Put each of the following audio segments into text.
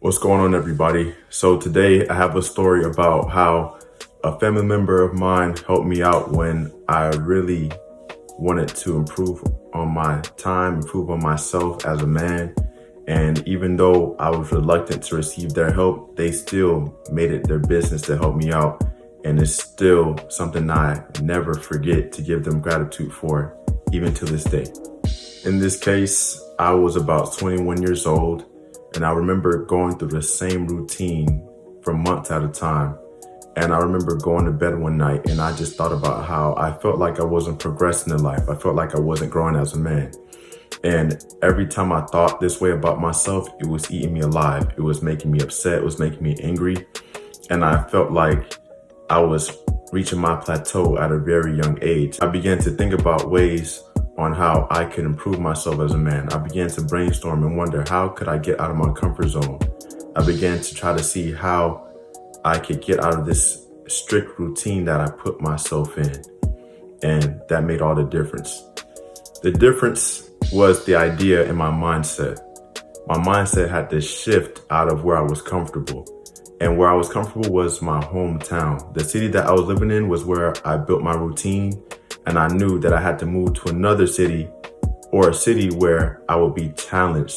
What's going on, everybody? So today I have a story about how a family member of mine helped me out when I really wanted to improve on my time, improve on myself as a man. And even though I was reluctant to receive their help, they still made it their business to help me out. And it's still something I never forget to give them gratitude for, even to this day. In this case, I was about 21 years old, and I remember going through the same routine for months at a time. And I remember going to bed one night and I just thought about how I felt like I wasn't progressing in life. I felt like I wasn't growing as a man. And every time I thought this way about myself, it was eating me alive. It was making me upset. It was making me angry. And I felt like I was reaching my plateau at a very young age. I began to think about ways on how I could improve myself as a man. I began to brainstorm and wonder, how could I get out of my comfort zone? I began to try to see how I could get out of this strict routine that I put myself in. And that made all the difference. The difference was the idea in my mindset. My mindset had to shift out of where I was comfortable. And where I was comfortable was my hometown. The city that I was living in was where I built my routine. And I knew that I had to move to another city, or a city where I would be challenged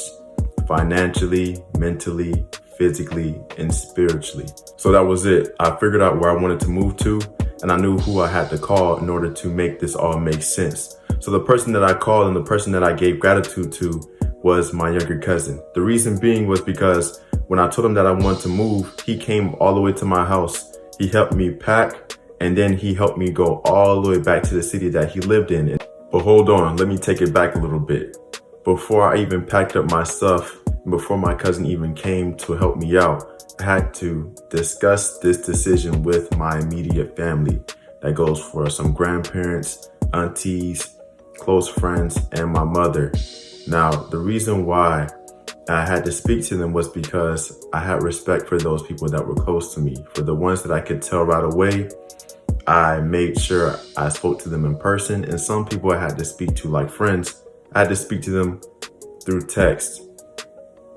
financially, mentally, physically, and spiritually. So that was it. I figured out where I wanted to move to, and I knew who I had to call in order to make this all make sense. So the person that I called and the person that I gave gratitude to was my younger cousin. The reason being was because when I told him that I wanted to move, he came all the way to my house. He helped me pack, and then he helped me go all the way back to the city that he lived in. But hold on, let me take it back a little bit. Before I even packed up my stuff, before my cousin even came to help me out, I had to discuss this decision with my immediate family. That goes for some grandparents, aunties, close friends, and my mother. Now, the reason why I had to speak to them was because I had respect for those people that were close to me. For the ones that I could tell right away, I made sure I spoke to them in person, and some people I had to speak to like friends, I had to speak to them through text.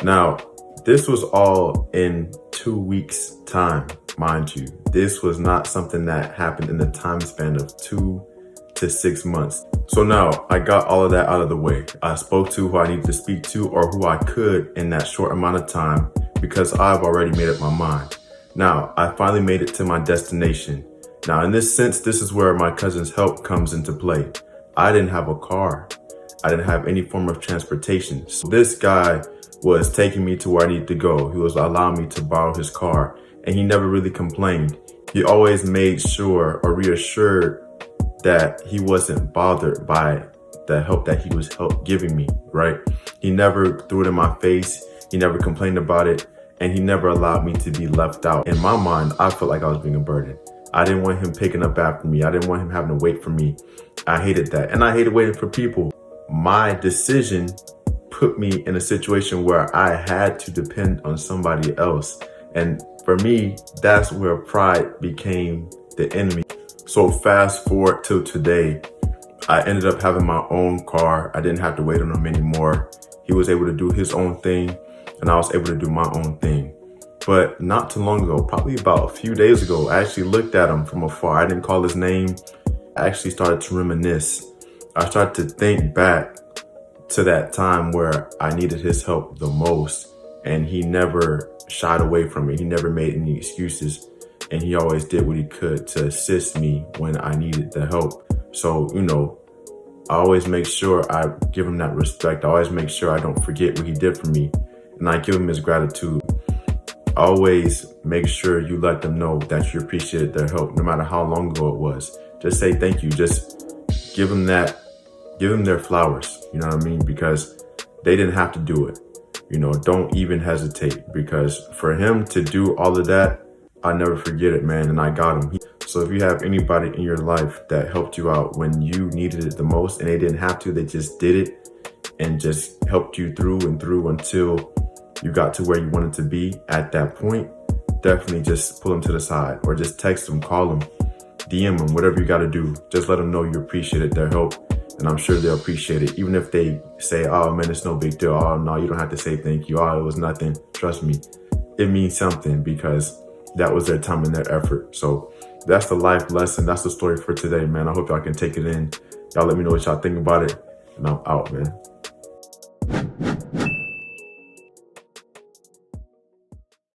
Now, this was all in 2 weeks' time, mind you. This was not something that happened in the time span of 2 to 6 months. So now I got all of that out of the way. I spoke to who I needed to speak to, or who I could in that short amount of time, because I've already made up my mind. Now, I finally made it to my destination. Now, in this sense, this is where my cousin's help comes into play. I didn't have a car. I didn't have any form of transportation. So this guy was taking me to where I needed to go. He was allowing me to borrow his car, and he never really complained. He always made sure or reassured that he wasn't bothered by the help that he was giving me, right? He never threw it in my face. He never complained about it, and he never allowed me to be left out. In my mind, I felt like I was being a burden. I didn't want him picking up after me. I didn't want him having to wait for me. I hated that. And I hated waiting for people. My decision put me in a situation where I had to depend on somebody else. And for me, that's where pride became the enemy. So fast forward till today, I ended up having my own car. I didn't have to wait on him anymore. He was able to do his own thing, and I was able to do my own thing. But not too long ago, probably about a few days ago, I actually looked at him from afar. I didn't call his name. I actually started to reminisce. I started to think back to that time where I needed his help the most, and he never shied away from it. He never made any excuses, and he always did what he could to assist me when I needed the help. So, I always make sure I give him that respect. I always make sure I don't forget what he did for me, and I give him his gratitude. Always make sure you let them know that you appreciated their help, no matter how long ago it was. Just say thank you. Just give them their flowers, you know what I mean? Because they didn't have to do it. Don't even hesitate, because for him to do all of that, I never forget it, man, and I got him. So if you have anybody in your life that helped you out when you needed it the most, and they didn't have to, they just did it and just helped you through and through until you got to where you wanted to be at that point, definitely just pull them to the side, or just text them, call them, DM them, whatever you got to do. Just let them know you appreciated their help, and I'm sure they'll appreciate it. Even if they say, oh man, it's no big deal. Oh no, you don't have to say thank you. Oh, it was nothing. Trust me, it means something because that was their time and their effort. So that's the life lesson. That's the story for today, man. I hope y'all can take it in. Y'all let me know what y'all think about it. And I'm out, man.